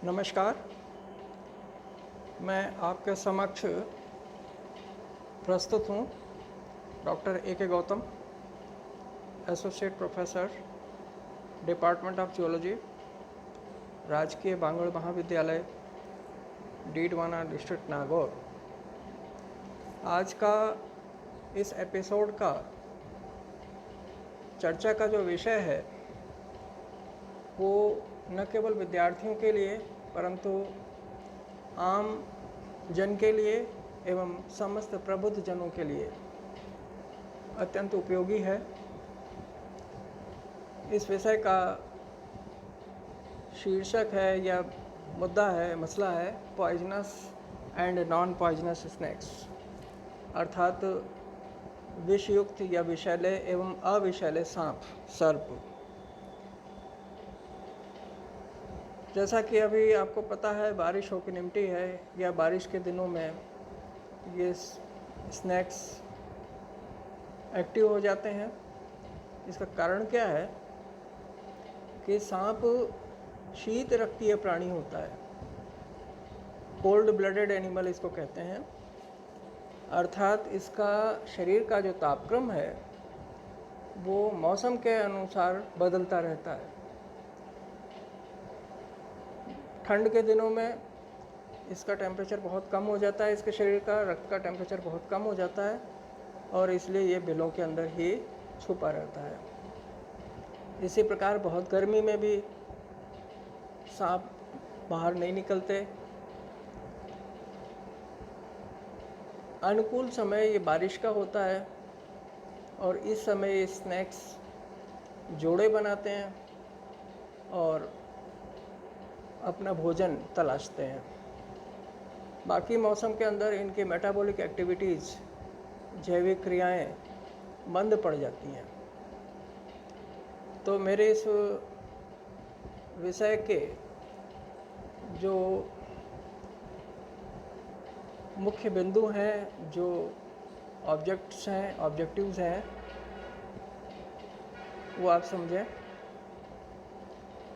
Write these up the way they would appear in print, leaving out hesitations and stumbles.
नमस्कार। मैं आपके समक्ष प्रस्तुत हूँ doctor A K. Gautam, associate professor, department of geology, राजकीय बांगड़ महाविद्यालय, डीडवाना, डिस्ट्रिक्ट नागौर। आज का इस एपिसोड का चर्चा का जो विषय है वो न केवल विद्यार्थियों के लिए परंतु आम जन के लिए एवं समस्त प्रबुद्ध जनों के लिए अत्यंत उपयोगी है। इस विषय का शीर्षक है या मसला है poisonous and non poisonous snacks, अर्थात विषयुक्त या विषैले एवं अविषैले सांप, सर्प। जैसा कि अभी आपको पता है, बारिश होकर निमटी है या बारिश के दिनों में ये स्नैक्स एक्टिव हो जाते हैं। इसका कारण क्या है कि सांप शीत रक्तीय प्राणी होता है, कोल्ड ब्लडेड एनिमल इसको कहते हैं, अर्थात इसका शरीर का जो तापक्रम है वो मौसम के अनुसार बदलता रहता है। ठंड के दिनों में इसका टेम्परेचर बहुत कम हो जाता है, इसके शरीर का रक्त का टेम्परेचर बहुत कम हो जाता है और इसलिए ये बिलों के अंदर ही छुपा रहता है। इसी प्रकार बहुत गर्मी में भी सांप बाहर नहीं निकलते। अनुकूल समय ये बारिश का होता है और इस समय ये स्नैक्स जोड़े बनाते हैं और अपना भोजन तलाशते हैं। बाकी मौसम के अंदर इनकी मेटाबॉलिक एक्टिविटीज़, जैविक क्रियाएं बंद पड़ जाती हैं। तो मेरे इस विषय के जो मुख्य बिंदु हैं, जो ऑब्जेक्टिव्स हैं, वो आप समझें।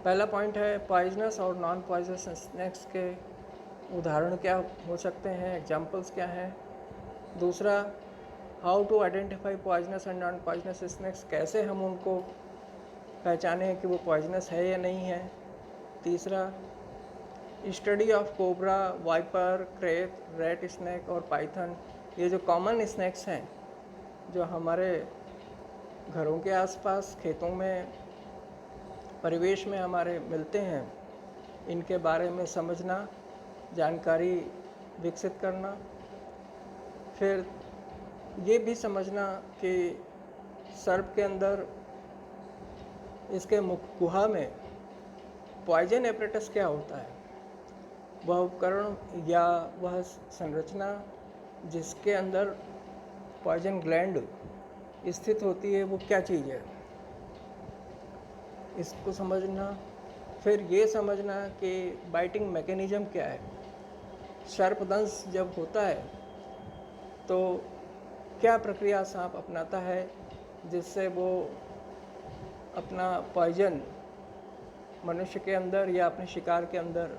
पहला पॉइंट है पॉइजनस और नॉन पॉइजनस स्नैक्स के उदाहरण क्या हो सकते हैं, एग्जाम्पल्स क्या हैं। दूसरा, how to identify poisonous and non poisonous snakes, कैसे हम उनको पहचानें कि वो पॉइजनस है या नहीं है। तीसरा, study of cobra, viper, krait, rat snake और पाइथन, ये जो कॉमन स्नैक्स हैं जो हमारे घरों के आसपास, खेतों में, परिवेश में हमारे मिलते हैं, इनके बारे में समझना, जानकारी विकसित करना। फिर ये भी समझना कि सर्प के अंदर, इसके मुख गुहा में पॉइजन एपरेटस क्या होता है, वह उपकरण या वह संरचना जिसके अंदर पॉइजन ग्लैंड स्थित होती है वो क्या चीज़ है, इसको समझना। फिर ये समझना कि बाइटिंग मैकेनिज़्म क्या है। सर्पदंश जब होता है तो क्या प्रक्रिया सांप अपनाता है जिससे वो अपना पॉइजन मनुष्य के अंदर या अपने शिकार के अंदर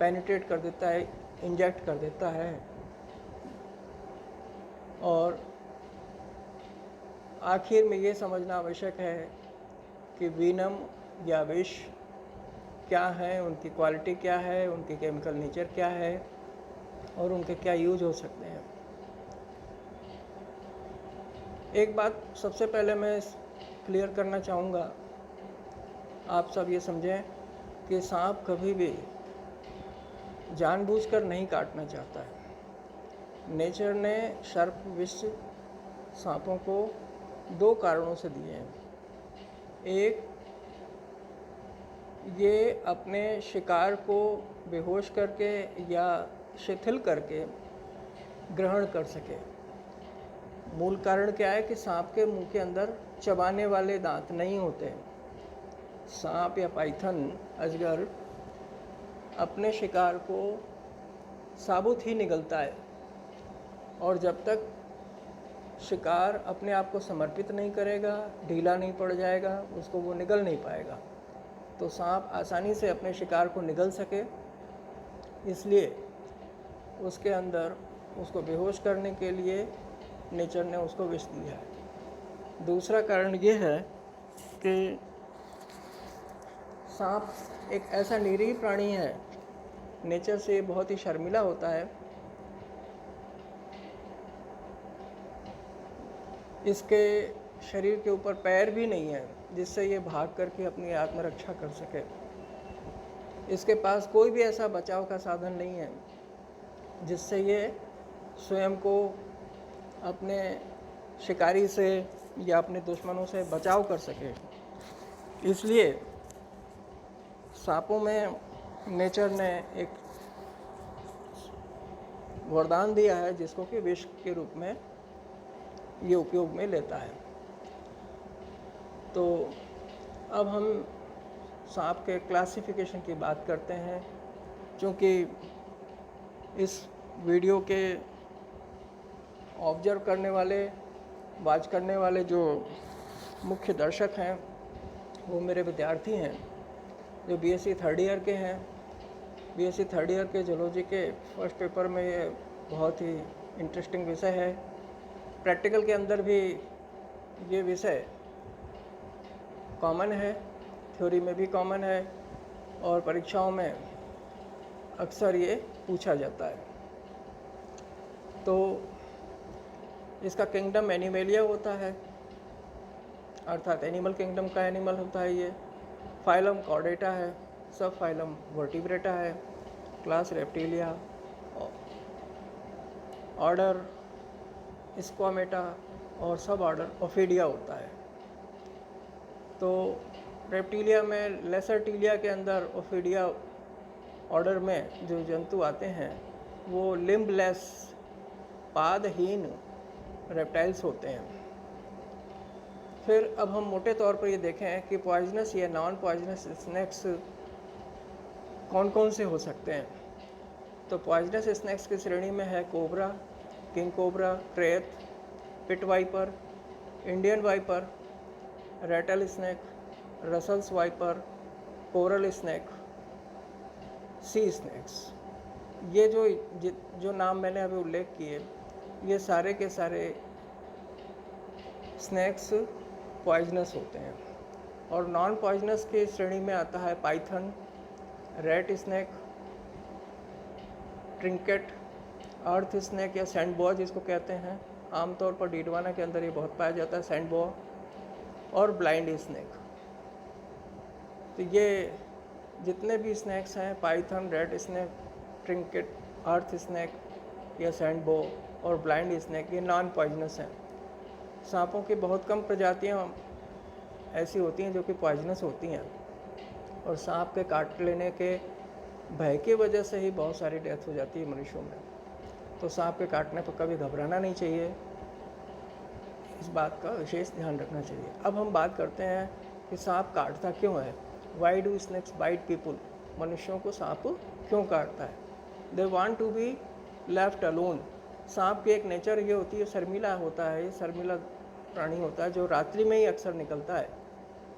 पेनिट्रेट कर देता है, इंजेक्ट कर देता है। और आखिर में ये समझना आवश्यक है कि वीनम या विष क्या है, उनकी क्वालिटी क्या है, उनकी केमिकल नेचर क्या है और उनके क्या यूज हो सकते हैं। एक बात सबसे पहले मैं क्लियर करना चाहूँगा, आप सब ये समझें कि सांप कभी भी जानबूझकर नहीं काटना चाहता है। नेचर ने सर्प विष सांपों को दो कारणों से दिए हैं। एक, ये अपने शिकार को बेहोश करके या शिथिल करके ग्रहण कर सके। मूल कारण क्या है कि सांप के मुंह के अंदर चबाने वाले दांत नहीं होते। सांप या पाइथन, अजगर अपने शिकार को साबुत ही निगलता है और जब तक शिकार अपने आप को समर्पित नहीं करेगा, ढीला नहीं पड़ जाएगा, उसको वो निगल नहीं पाएगा। तो सांप आसानी से अपने शिकार को निगल सके, इसलिए उसके अंदर उसको बेहोश करने के लिए नेचर ने उसको विष दिया है। दूसरा कारण ये है कि सांप एक ऐसा निरीह प्राणी है, नेचर से बहुत ही शर्मीला होता है। इसके शरीर के ऊपर पैर भी नहीं है जिससे ये भाग करके अपनी आत्मरक्षा कर सके। इसके पास कोई भी ऐसा बचाव का साधन नहीं है जिससे ये स्वयं को अपने शिकारी से या अपने दुश्मनों से बचाव कर सके। इसलिए सांपों में नेचर ने एक वरदान दिया है जिसको कि विष के रूप में ये उपयोग में लेता है। तो अब हम सांप के क्लासिफिकेशन की बात करते हैं, क्योंकि इस वीडियो के ऑब्जर्व करने वाले, वाच करने वाले जो मुख्य दर्शक हैं वो मेरे विद्यार्थी हैं जो बीएससी थर्ड ईयर के हैं। बीएससी थर्ड ईयर के जूलॉजी के फर्स्ट पेपर में ये बहुत ही इंटरेस्टिंग विषय है। प्रैक्टिकल के अंदर भी ये विषय कॉमन है, थ्योरी में भी कॉमन है और परीक्षाओं में अक्सर ये पूछा जाता है। तो इसका किंगडम एनिमेलिया होता है, अर्थात एनिमल किंगडम का एनिमल होता है ये। फाइलम कॉर्डेटा है, सब फाइलम वर्टिब्रेटा है, क्लास रेप्टिलिया, ऑर्डर स्क्वामेटा और सब ऑर्डर ओफिडिया होता है। तो रेप्टिलिया में लेसर टीलिया के अंदर ओफिडिया ऑर्डर में जो जंतु आते हैं वो लिम्बलेस पादहीन रेप्टाइल्स होते हैं। फिर अब हम मोटे तौर पर ये देखें कि पॉइजनस या नॉन पॉइजनस स्नैक्स कौन कौन से हो सकते हैं। तो पॉइजनस स्नैक्स की श्रेणी में है cobra, king cobra, krait, pit viper, Indian viper, rattle snake, Russell's viper, coral snake, sea snakes. ये जो नाम मैंने अभी उल्लेख किए ये सारे के सारे स्नैक्स पॉइजनस होते हैं। और नॉन पॉइजनस की श्रेणी में आता है पाइथन, रेट स्नैक, ट्रिंकेट, अर्थ स्नैक या सैंड बॉय जिसको कहते हैं। आमतौर पर डीडवाना के अंदर ये बहुत पाया जाता है, सैंड बॉय और ब्लाइंड स्नैक। तो ये जितने भी स्नैक्स हैं, पाइथन, रेड स्नैक, ट्रिंकेट, अर्थ स्नैक या सैंड बो और ब्लाइंड स्नैक, ये नॉन पॉइजनस हैं। सांपों की बहुत कम प्रजातियां ऐसी होती हैं जो कि पॉइजनस होती हैं और सांप के काट लेने के भय की वजह से ही बहुत सारी डेथ हो जाती है मनुष्यों में। तो सांप के काटने पर कभी घबराना नहीं चाहिए, इस बात का विशेष ध्यान रखना चाहिए। अब हम बात करते हैं कि सांप काटता क्यों है। Why do snakes bite people? मनुष्यों को सांप क्यों काटता है? They want to be left alone. सांप की एक नेचर ये होती है, शर्मीला होता है, ये शर्मीला प्राणी होता है जो रात्रि में ही अक्सर निकलता है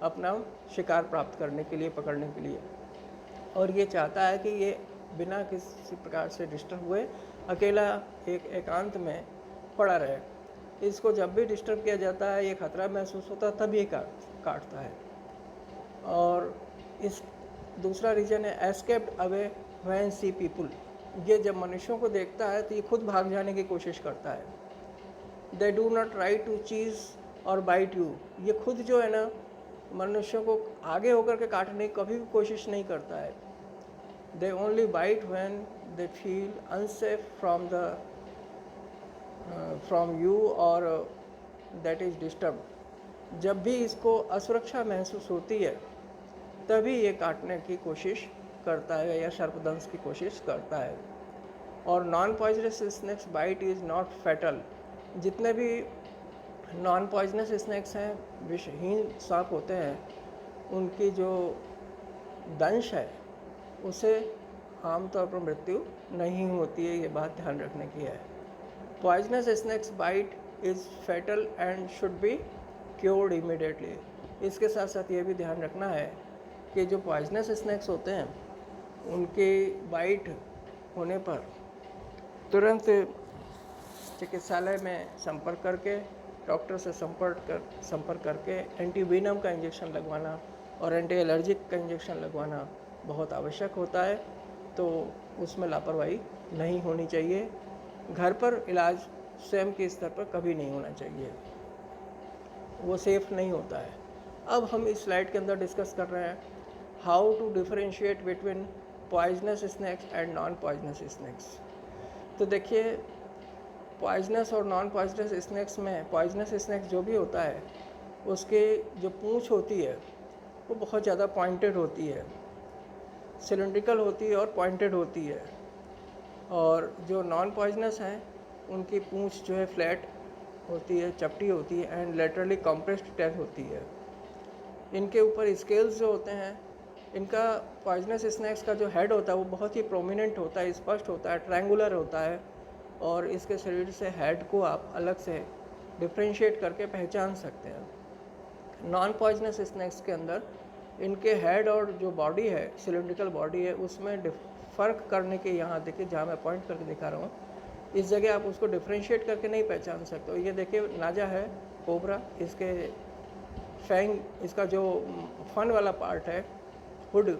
अपना शिकार प्राप्त करने के लिए, पकड़ने के लिए। और ये चाहता है कि ये बिना किसी प्रकार से डिस्टर्ब हुए अकेला एक एकांत में पड़ा रहे। इसको जब भी डिस्टर्ब किया जाता है, ये खतरा महसूस होता है, तब ये काटता है। और इस दूसरा रीजन है escaped away when see people. ये जब मनुष्यों को देखता है तो ये खुद भाग जाने की कोशिश करता है। They do not try to chase और बाइट यू। ये खुद जो है ना मनुष्यों को आगे होकर के काटने की कभी भी कोशिश नहीं करता है। They only bite when they feel unsafe from you और दैट इज़ डिस्टर्ब। जब भी इसको असुरक्षा महसूस होती है तभी ये काटने की कोशिश करता है या सर्पदंश की कोशिश करता है। और non poisonous snakes bite is not fatal. जितने भी नॉन पॉइजनस स्नैक्स हैं, विषहीन सांप होते हैं, उनकी जो दंश है उसे आमतौर पर मृत्यु नहीं होती है। ये बात ध्यान रखने की है। Poisonous snakes bite is fatal and should be cured immediately. इसके साथ साथ ये भी ध्यान रखना है कि जो पॉइजनस स्नैक्स होते हैं उनके बाइट होने पर तुरंत चिकित्सालय में संपर्क करके डॉक्टर से संपर्क करके एंटीवेनम का इंजेक्शन लगवाना और एंटी एलर्जिक का इंजेक्शन लगवाना बहुत आवश्यक होता है। तो उसमें लापरवाही नहीं होनी चाहिए। घर पर इलाज स्वयं के स्तर पर कभी नहीं होना चाहिए, वो सेफ नहीं होता है। अब हम इस स्लाइड के अंदर डिस्कस कर रहे हैं how to differentiate between poisonous snakes and non poisonous snakes. तो देखिए, पॉइजनस और नॉन पॉइजनस स्नैक्स में पॉइजनस स्नैक्स जो भी होता है उसके जो पूंछ होती है वो बहुत ज़्यादा पॉइंटेड होती है, सिलिंड्रिकल होती है और पॉइंटेड होती है। और जो नॉन पॉइजनस हैं उनकी पूंछ जो है फ्लैट होती है, चपटी होती है एंड लेटरली कंप्रेस्ड टेल होती है। इनके ऊपर स्केल्स जो होते हैं, इनका पॉइजनस स्नैक्स का जो हेड होता है वो बहुत ही प्रोमिनेंट होता है, स्पष्ट होता है, ट्रायंगुलर होता है और इसके शरीर से हेड को आप अलग से डिफ्रेंशिएट करके पहचान सकते हैं। नॉन पॉइजनस स्नैक्स के अंदर इनके हेड और जो बॉडी है, सिलिंड्रिकल बॉडी है, उसमें फ़र्क करने के, यहाँ देखिए जहाँ मैं पॉइंट करके दिखा रहा हूँ, इस जगह आप उसको डिफ्रेंशिएट करके नहीं पहचान सकते हो। ये देखिए नाजा है, कोबरा, इसके फैंग, इसका जो फन वाला पार्ट है, हुड,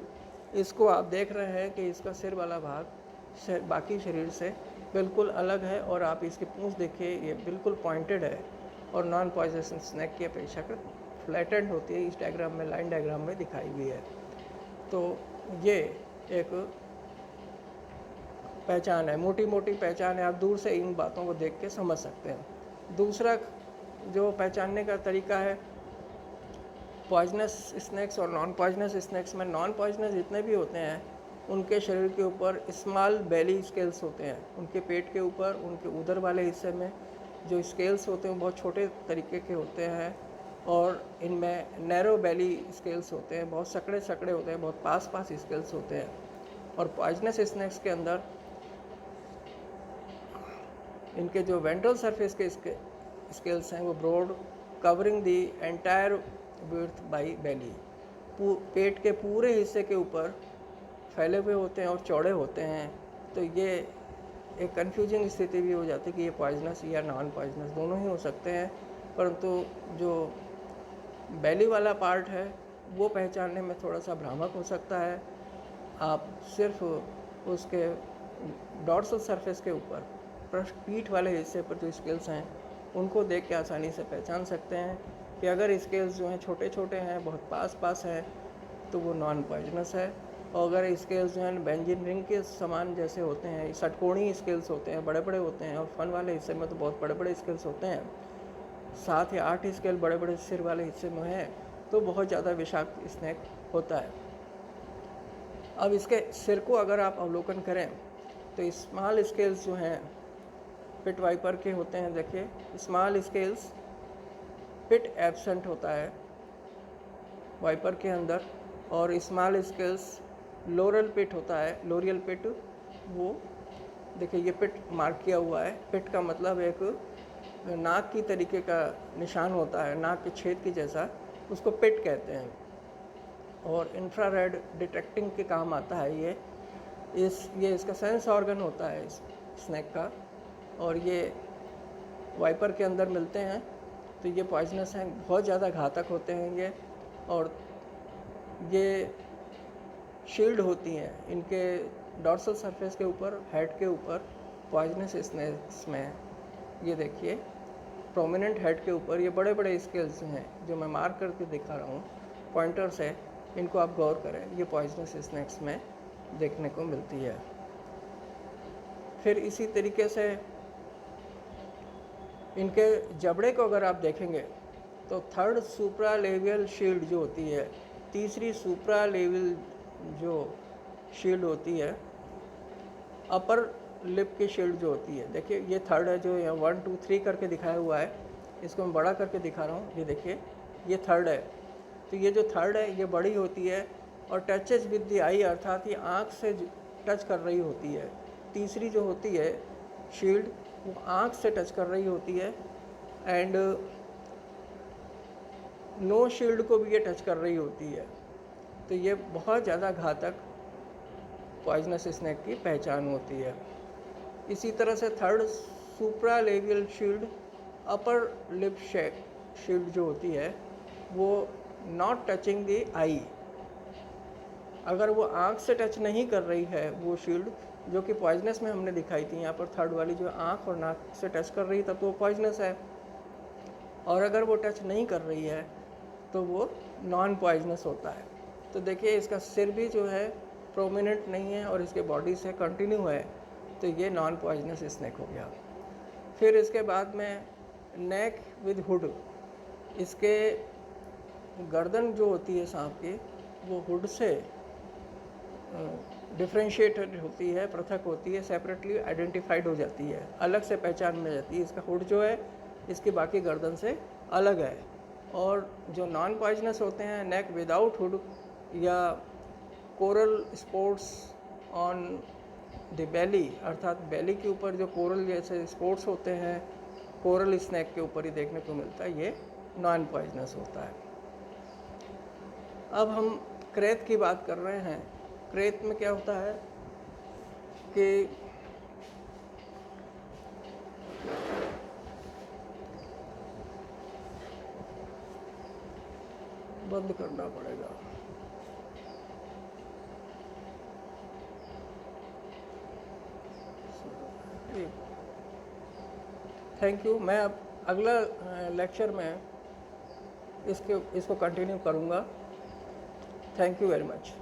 इसको आप देख रहे हैं कि इसका सिर वाला भाग बाकी शरीर से बिल्कुल अलग है और आप इसकी पूंछ देखिए, ये बिल्कुल पॉइंटेड है और नॉन पॉइजनस स्नैक की अपेक्षाकृत फ्लैटेंड होती है। इस डायग्राम में, लाइन डायग्राम में दिखाई हुई है। तो ये एक पहचान है, मोटी मोटी पहचान है, आप दूर से इन बातों को देख के समझ सकते हैं। दूसरा जो पहचानने का तरीका है पॉइजनस स्नैक्स और नॉन पॉइजनस स्नैक्स में, नॉन पॉइजनस जितने भी होते हैं उनके शरीर के ऊपर स्मॉल बेली स्केल्स होते हैं। उनके पेट के ऊपर, उनके उदर वाले हिस्से में जो स्केल्स होते हैं बहुत छोटे तरीके के होते हैं और इनमें नैरो बेली स्केल्स होते हैं, बहुत सकड़े सकड़े होते हैं, बहुत पास पास स्केल्स होते हैं। और पॉइजनस स्नैक्स के अंदर इनके जो वेंट्रल सरफेस के स्केल्स हैं वो broad, covering the entire width by belly, पेट के पूरे हिस्से के ऊपर फैले हुए होते हैं और चौड़े होते हैं। तो ये एक कन्फ्यूजिंग स्थिति भी हो जाती है कि ये पॉइजनस या नॉन पॉइजनस दोनों ही हो सकते हैं, परंतु जो बेली वाला पार्ट है वो पहचानने में थोड़ा सा भ्रामक हो सकता है। आप सिर्फ उसके डॉर्सल सरफेस के ऊपर, पीठ वाले हिस्से पर जो स्केल्स हैं उनको देख के आसानी से पहचान सकते हैं कि अगर स्केल्स जो हैं छोटे छोटे हैं, बहुत पास पास हैं, तो वो नॉन पॉइजनस है। और अगर स्केल्स जो हैं बेंजीन रिंग के समान जैसे होते हैं, षटकोणीय स्केल्स होते हैं, बड़े बड़े होते हैं, और फन वाले हिस्से में तो बहुत बड़े बड़े स्केल्स होते हैं, 7 या 8 स्केल बड़े बड़े सिर वाले हिस्से में है, तो बहुत ज़्यादा विषाक्त स्नैक होता है। अब इसके सिर को अगर आप अवलोकन करें तो स्मॉल स्केल्स जो हैं पिट वाइपर के होते हैं। देखिए, स्मॉल स्केल्स, पिट एब्सेंट होता है वाइपर के अंदर, और स्मॉल स्केल्स लोरल पिट होता है, लोरियल पिट, वो देखिए ये पिट मार्क किया हुआ है। पिट का मतलब एक नाक की तरीके का निशान होता है, नाक के छेद की जैसा, उसको पिट कहते हैं। और इंफ्रारेड डिटेक्टिंग के काम आता है ये इसका सेंस ऑर्गन होता है इस स्नैक का, और ये वाइपर के अंदर मिलते हैं। तो ये पॉइजनस हैं, बहुत ज़्यादा घातक होते हैं ये, और ये शील्ड होती हैं इनके डॉर्सल सरफेस के ऊपर, हेड के ऊपर। पॉइजनस स्नैक्स में ये देखिए प्रोमिनेंट हेड के ऊपर ये बड़े बड़े स्केल्स हैं जो मैं मार्क करके दिखा रहा हूँ पॉइंटर से, इनको आप गौर करें, ये पॉइजनस स्नैक्स में देखने को मिलती है। फिर इसी तरीके से इनके जबड़े को अगर आप देखेंगे तो थर्ड सुप्रालेवियल शील्ड जो होती है, तीसरी सुप्रालेवियल जो शील्ड होती है, अपर लिप की शील्ड जो होती है, देखिए ये थर्ड है जो यहाँ 1 2 3 करके दिखाया हुआ है, इसको मैं बड़ा करके दिखा रहा हूँ। ये देखिए ये थर्ड है, तो ये जो थर्ड है ये बड़ी होती है और टचेज विद द आई, अर्थात ये आँख से टच कर रही होती है। तीसरी जो होती है शील्ड वो आँख से टच कर रही होती है, एंड नो शील्ड को भी ये टच कर रही होती है। तो ये बहुत ज़्यादा घातक पॉइजनस स्नेक की पहचान होती है। इसी तरह से third, supralabial shield, upper lip shield जो होती है वो नॉट टचिंग द आई। अगर वो आँख से टच नहीं कर रही है वो शील्ड, जो कि पॉइजनस में हमने दिखाई थी यहाँ पर थर्ड वाली, जो आँख और नाक से टच कर रही तब तो वो पॉइजनस है, और अगर वो टच नहीं कर रही है तो वो नॉन पॉइजनस होता है। तो देखिए इसका सिर भी जो है प्रोमिनेंट नहीं है और इसके बॉडी से कंटिन्यू है, तो ये नॉन पॉइजनस स्नेक हो गया। फिर इसके बाद में नेक विद हुड, इसके गर्दन जो होती है सांप की वो हुड से डिफ्रेंशिएटेड होती है, पृथक होती है, सेपरेटली आइडेंटिफाइड हो जाती है, अलग से पहचान में जाती है। इसका हुड जो है इसकी बाकी गर्दन से अलग है। और जो नॉन पॉइजनस होते हैं, नेक विदाउट हुड या coral spots on the belly, अर्थात बेली के ऊपर जो कोरल जैसे स्पॉट्स होते हैं, कोरल स्नेक के ऊपर ही देखने को मिलता है, ये नॉन पॉइजनस होता है। अब हम क्रेत की बात कर रहे हैं। क्रेत में क्या होता है कि बंद करना पड़ेगा। Thank you. मैं अब अगला लेक्चर में इसको कंटिन्यू करूँगा। Thank you very much.